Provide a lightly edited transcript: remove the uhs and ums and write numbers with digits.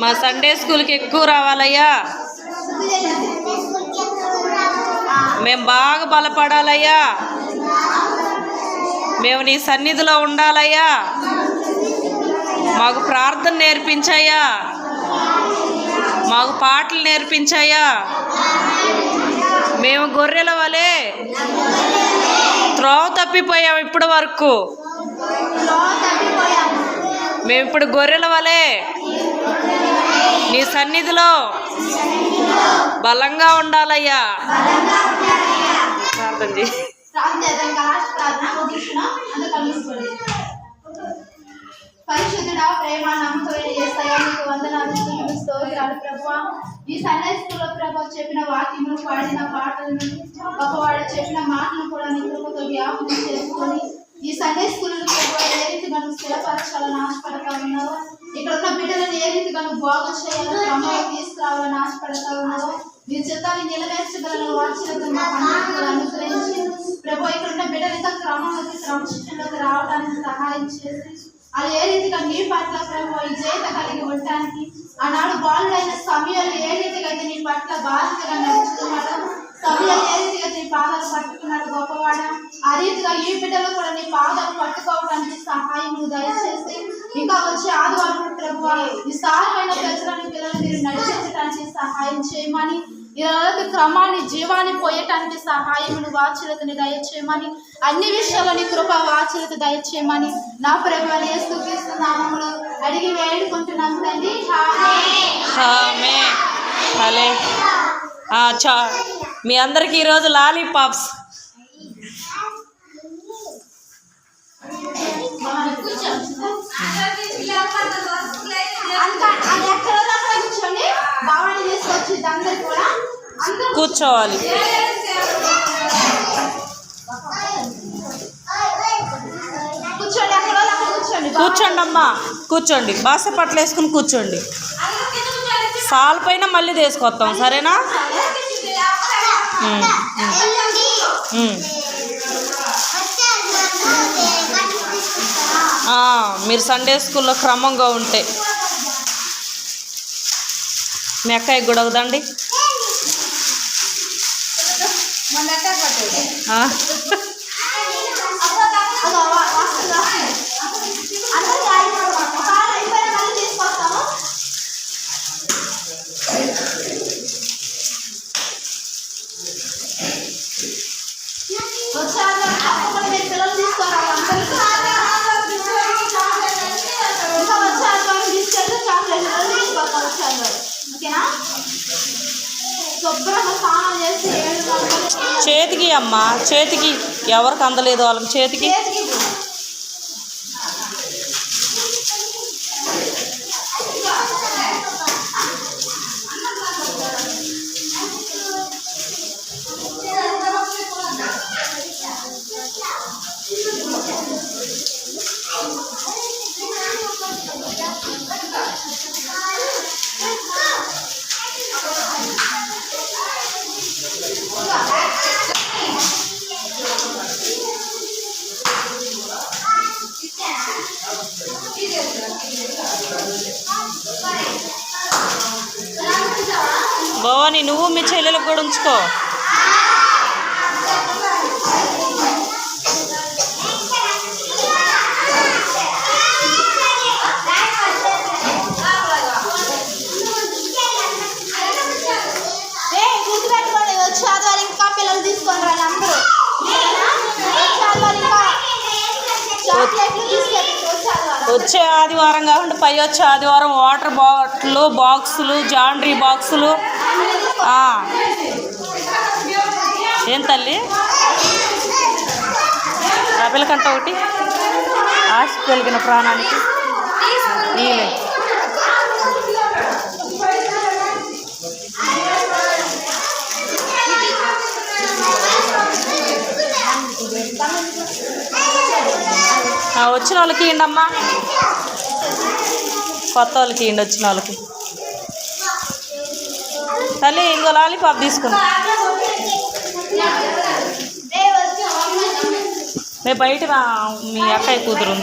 మా సండే స్కూల్కి ఎక్కువ రావాలయ్యా. మేము బాగా బలపడాలయ్యా. మేము నీ సన్నిధిలో ఉండాలయ్యా. మాకు ప్రార్థన నేర్పించయ్యా. మాకు పాటలు నేర్పించయ్యా. మేము గొర్రెల వలె త్రోవ తప్పిపోయాం ఇప్పటి వరకు. మేము ఇప్పుడు గొర్రెల వలె నీ సన్నిధిలో బలంగా ఉండాలయ్యా. ప్రార్థన చేయి. పరిశుద్ధుడా, ప్రేమ, నమ్మకమైన యేసయ్యా, నీకు వందనాలు, స్తుతులు, స్తోత్రాలు ప్రభువా. ఈ సండే స్కూల్లో ప్రభు చెప్పిన వాక్యములు, పాడిన పాటలను, గొప్పవాడు చెప్పిన మాటలు కూడా నీ కృపతో జ్ఞాపకం చేసుకొని ఈ సండే స్కూల్ ప్రభు ఏ రీతిగా నువ్వు స్థిరపరచాలని ఆశపడతా ఉన్నావు. ఇక్కడ ఉన్న బిడ్డలను ఏ రీతిగా నువ్వు బాగు చేయాలని, క్రమంలో తీసుకురావాలని ఆశపడతా ఉన్నావు. నీ చిత్తాన్ని నిలవేర్చగలను వాక్యాలను అనుగ్రహించి ప్రభు ఇక్కడ ఉన్న బిడ్డలు ఇంకా క్రమంలోకి క్రమశిక్షణలోకి రావడానికి సహాయం చేసి అది ఏ రీతిగా నీ పట్ల ప్రభు ఈ జయత కలిగి ఉండటానికి ఆనాడు బాలుడైన సమయాలు ఏ రీతిగా అయితే నీ పట్ల బాధ్యతగా నడుచుకున్నాడు, సమయాలు ఏ రీతిగా నీ పాదాలు పట్టుకున్నాడు గొప్పవాడ, ఆ రీతిగా ఈ బిడ్డలు కూడా నీ పాదాలు పట్టుకోవడానికి సహాయం దయచేసి ఇంకా వచ్చే ఆదివారం ప్రభు విస్తారమైన ప్రజలను పిల్లలు మీరు నడిపించడానికి సహాయం చేయమని, ఇలాంటి క్రమాన్ని జీవాన్ని పోయటానికి సహాయమును వాచ్యతని దయచేయమని, అన్ని విషయాల్లో నీ కృప వాచ్యత దయచేయమని నా ప్రభువైన యేసుక్రీస్తు నామములో అడిగి వేడుకుంటున్నాం తండ్రి. మీ అందరికి ఈరోజు లాలీపాప్స్. కూర్చోవాలి. కూర్చోండి అమ్మా, కూర్చోండి. బాస పట్ల వేసుకుని కూర్చోండి. సాల్ పైన మళ్ళీ తీసుకొస్తాం, సరేనా? మీరు సండే స్కూల్లో క్రమంగా ఉంటే మీ అక్కయ్యకి కూడా అవుదండి. చేతికి అమ్మా, చేతికి ఎవరికి అందలేదు వాళ్ళకి చేతికి. భవాని, నువ్వు మీ చెల్లెలకు కూడా ఉంచుకో. వచ్చే ఆదివారం కాకుండా పై వచ్చే ఆదివారం వాటర్ బాటిల్ బాక్సులు, జాండ్రీ బాక్సులు. ఏం తల్లి పిల్లకంట ఒకటి ఆశ కలిగిన ప్రాణానికి నీలే. వచ్చిన వాళ్ళకి ఇవ్వండి అమ్మా, కొత్త వాళ్ళకి ఇవ్వండి. వచ్చిన వాళ్ళకి తల్లి ఇంకో లాలీపాప్ తీసుకుందాం. రేపు బయట రా, మీ అక్కయ్య కూతురు